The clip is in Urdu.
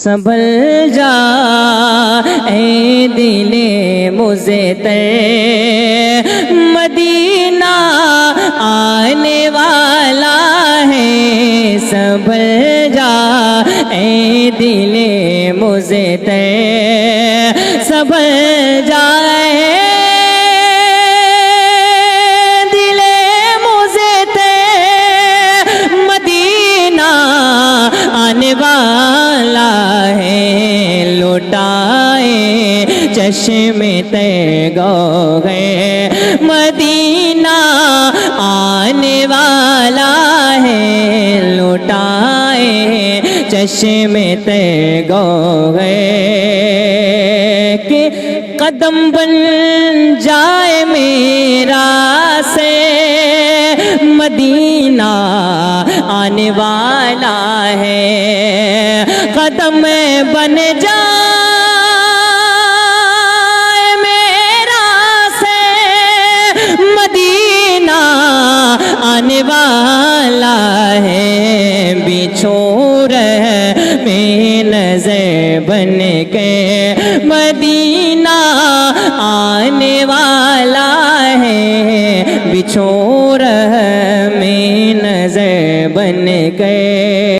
سنبھل جا اے دل مزتر، مدینہ آنے والا ہے۔ سنبھل جا اے دل مزتر، سنبھل جا دل مزتر، مدینہ آنے والا ہے۔ لٹائے چشم تر گوہر، مدینہ آنے والا ہے۔ لٹائے چشم تر گوہر، کہ قدم بن جائے میرا سے مدینہ آنے والا ہے۔ قدم بن جائے میرا سے مدینہ آنے والا ہے۔ بچھو رہ میں نظر بن کے مدینہ آنے والا ہے۔ بچھو رہ میں نظر بن کے